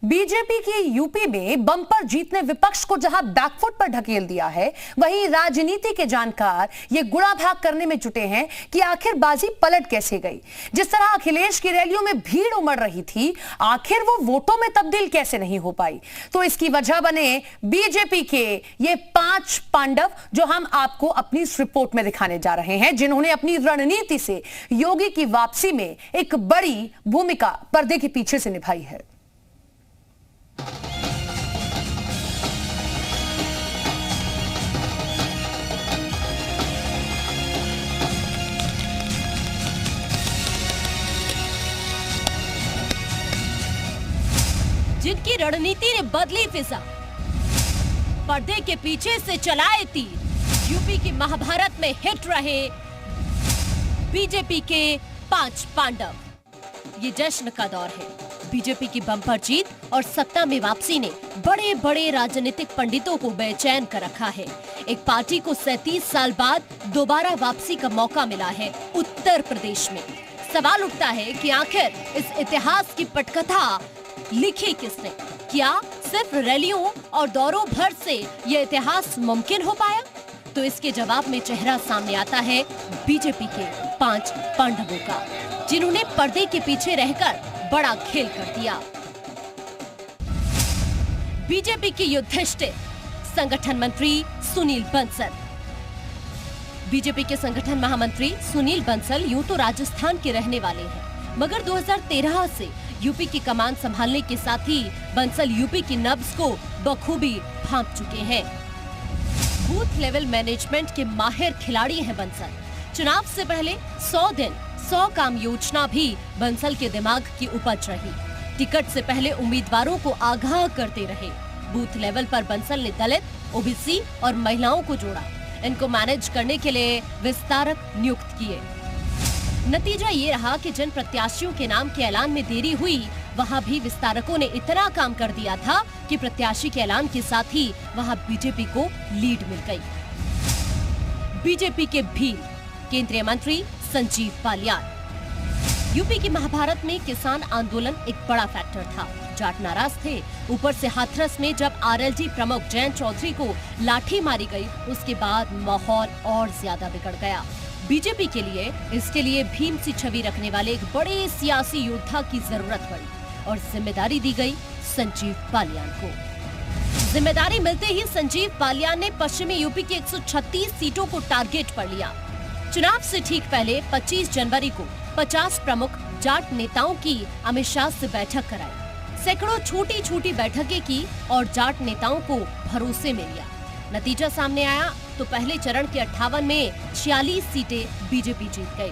BJP की UP में bumper जीत ने विपक्ष को जहां बैकफुट पर ढकेल दिया है, वहीं राजनीति के जानकार ये गुड़ा भाग करने में जुटे हैं कि आखिर बाजी पलट कैसे गई। जिस तरह अखिलेश की रैलियों में भीड़ उमड़ रही थी, आखिर वो वोटों में तब्दील कैसे नहीं हो पाई। तो इसकी वजह बने बीजेपी के ये 5 पांडव, जो हम आपको अपनी इस रिपोर्ट में दिखाने जा रहे हैं, जिन्होंने अपनी रणनीति से योगी की वापसी में एक बड़ी भूमिका पर्दे के पीछे से निभाई है। जिनकी रणनीति ने बदली फिजा, पर्दे के पीछे से चलाए तीर, यूपी की महाभारत में हिट रहे बीजेपी के 5 पांडव। ये जश्न का दौर है। बीजेपी की बम्पर जीत और सत्ता में वापसी ने बड़े बड़े राजनीतिक पंडितों को बेचैन कर रखा है। एक पार्टी को 37 साल बाद दोबारा वापसी का मौका मिला है उत्तर प्रदेश में। सवाल उठता है कि आखिर इस इतिहास की पटकथा लिखी किसने? क्या सिर्फ रैलियों और दौरों भर से यह इतिहास मुमकिन हो पाया? तो इसके जवाब में चेहरा सामने आता है बीजेपी के 5 पांडवों का, जिन्होंने पर्दे के पीछे रहकर बड़ा खेल कर दिया। बीजेपी के युधिष्ठिर संगठन मंत्री सुनील बंसल। बीजेपी के संगठन महामंत्री सुनील बंसल यूं तो राजस्थान के रहने वाले हैं, मगर 2013 से यूपी की कमान संभालने के साथ ही बंसल यूपी की नब्ज को बखूबी भांप चुके हैं। बूथ लेवल मैनेजमेंट के माहिर खिलाड़ी हैं बंसल। चुनाव से पहले 100 दिन 100 काम योजना भी बंसल के दिमाग की उपज रही। टिकट से पहले उम्मीदवारों को आगाह करते रहे। बूथ लेवल पर बंसल ने दलित, ओबीसी और महिलाओं को जोड़ा। इनको मैनेज करने के लिए विस्तारक नियुक्त किए। नतीजा ये रहा कि जिन प्रत्याशियों के नाम के ऐलान में देरी हुई, वहां भी विस्तारकों ने इतना काम कर दिया था कि प्रत्याशी के ऐलान के साथ ही वहां बीजेपी को लीड मिल गई। बीजेपी के भील केंद्रीय मंत्री संजीव बालियान। यूपी की महाभारत में किसान आंदोलन एक बड़ा फैक्टर था। जाट नाराज थे। ऊपर से हाथरस में जब आरएलडी प्रमुख जयंत चौधरी को लाठी मारी गई, उसके बाद माहौल और ज्यादा बिगड़ गया। बीजेपी के लिए इसके लिए भीम सी छवि रखने वाले एक बड़े सियासी योद्धा की जरूरत पड़ी और जिम्मेदारी दी गई संजीव बालियान को। जिम्मेदारी मिलते ही संजीव बालियान ने पश्चिमी यूपी की 136 सीटों को टारगेट पर लिया। चुनाव से ठीक पहले 25 जनवरी को 50 प्रमुख जाट नेताओं की अमित शाह से बैठक कराई। सैकड़ों छोटी छोटी बैठकें की और जाट नेताओं को भरोसे में लिया। नतीजा सामने आया तो पहले चरण के 58 में 46 सीटें बीजेपी जीत गई।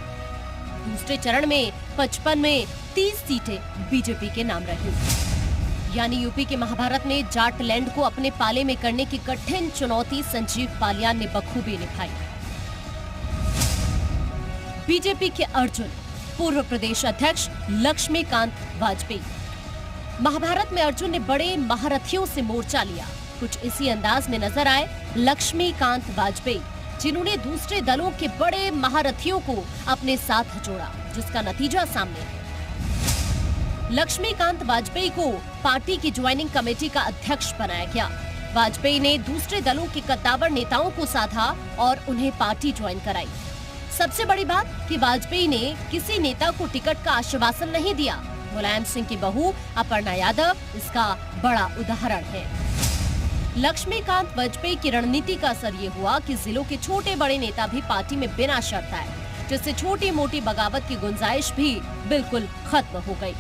दूसरे चरण में 55 में 30 सीटें बीजेपी के नाम रही। यानी यूपी के महाभारत में जाट लैंड को अपने पाले में करने की कठिन चुनौती संजीव बालियान ने बखूबी निभाई। बीजेपी के अर्जुन पूर्व प्रदेश अध्यक्ष लक्ष्मीकांत वाजपेयी। महाभारत में अर्जुन ने बड़े महारथियों से मोर्चा लिया। कुछ इसी अंदाज में नजर आए लक्ष्मीकांत वाजपेयी, जिन्होंने दूसरे दलों के बड़े महारथियों को अपने साथ जोड़ा, जिसका नतीजा सामने है। लक्ष्मीकांत वाजपेयी को पार्टी की ज्वाइनिंग कमेटी का अध्यक्ष बनाया गया। वाजपेयी ने दूसरे दलों के कद्दावर नेताओं को साधा और उन्हें पार्टी ज्वाइन कराई। सबसे बड़ी बात कि वाजपेयी ने किसी नेता को टिकट का आश्वासन नहीं दिया। मुलायम सिंह की बहू अपर्णा यादव इसका बड़ा उदाहरण है। लक्ष्मीकांत वाजपेयी की रणनीति का असर ये हुआ कि जिलों के छोटे बड़े नेता भी पार्टी में बिना शर्त आए, जिससे छोटी मोटी बगावत की गुंजाइश भी बिल्कुल खत्म हो गई।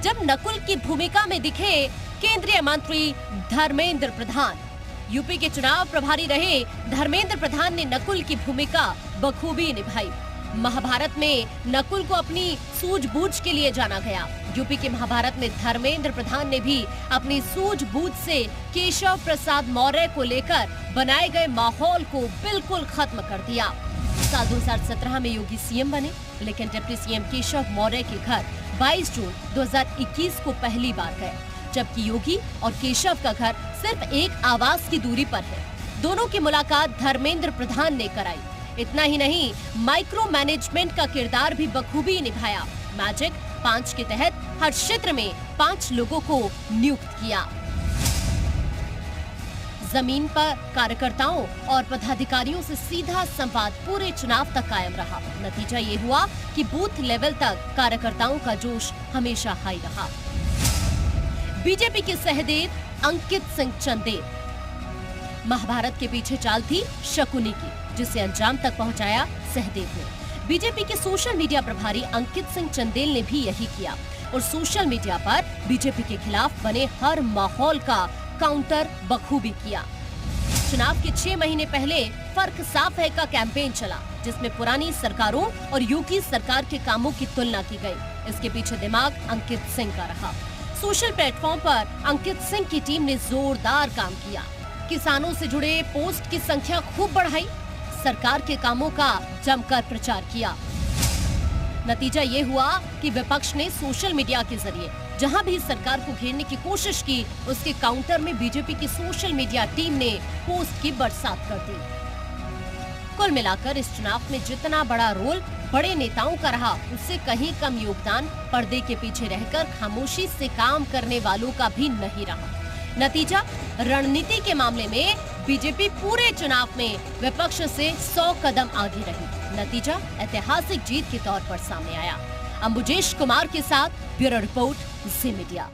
जब नकुल की भूमिका में दिखे केंद्रीय मंत्री धर्मेंद्र प्रधान, यूपी के चुनाव प्रभारी रहे धर्मेंद्र प्रधान ने नकुल की भूमिका बखूबी निभाई। महाभारत में नकुल को अपनी सूझबूझ के लिए जाना गया। यूपी के महाभारत में धर्मेंद्र प्रधान ने भी अपनी सूझबूझ से केशव प्रसाद मौर्य को लेकर बनाए गए माहौल को बिल्कुल खत्म कर दिया। साल 2017 में योगी सीएम बने, लेकिन डिप्टी सीएम केशव मौर्य के घर 22 जून 2021 को पहली बार गए, जबकि योगी और केशव का घर सिर्फ एक आवास की दूरी पर है। दोनों की मुलाकात धर्मेंद्र प्रधान ने कराई। इतना ही नहीं, माइक्रो मैनेजमेंट का किरदार भी बखूबी निभाया। मैजिक 5 के तहत हर क्षेत्र में 5 लोगों को नियुक्त किया। जमीन पर कार्यकर्ताओं और पदाधिकारियों से सीधा संवाद पूरे चुनाव तक कायम रहा। नतीजा ये हुआ कि बूथ लेवल तक कार्यकर्ताओं का जोश हमेशा हाई रहा। बीजेपी के सहदेव अंकित सिंह चंदेल। महाभारत के पीछे चाल थी शकुनी की, जिसे अंजाम तक पहुंचाया सहदेव ने। बीजेपी के सोशल मीडिया प्रभारी अंकित सिंह चंदेल ने भी यही किया और सोशल मीडिया पर बीजेपी के खिलाफ बने हर माहौल का काउंटर बखूबी किया। चुनाव के 6 महीने पहले फर्क साफ है का कैंपेन चला, जिसमें पुरानी सरकारों और योगी सरकार के कामों की तुलना की गई। इसके पीछे दिमाग अंकित सिंह का रहा। सोशल प्लेटफॉर्म पर अंकित सिंह की टीम ने जोरदार काम किया। किसानों से जुड़े पोस्ट की संख्या खूब बढ़ाई, सरकार के कामों का जमकर प्रचार किया। नतीजा ये हुआ कि विपक्ष ने सोशल मीडिया के जरिए जहां भी सरकार को घेरने की कोशिश की, उसके काउंटर में बीजेपी की सोशल मीडिया टीम ने पोस्ट की बरसात कर दी। कुल मिलाकर इस चुनाव में जितना बड़ा रोल बड़े नेताओं का रहा, उससे कहीं कम योगदान पर्दे के पीछे रहकर खामोशी से काम करने वालों का भी नहीं रहा। नतीजा, रणनीति के मामले में बीजेपी पूरे चुनाव में विपक्ष से 100 कदम आगे रही। नतीजा ऐतिहासिक जीत के तौर पर सामने आया। अंबुजेश कुमार के साथ ब्यूरो रिपोर्ट, जी मीडिया।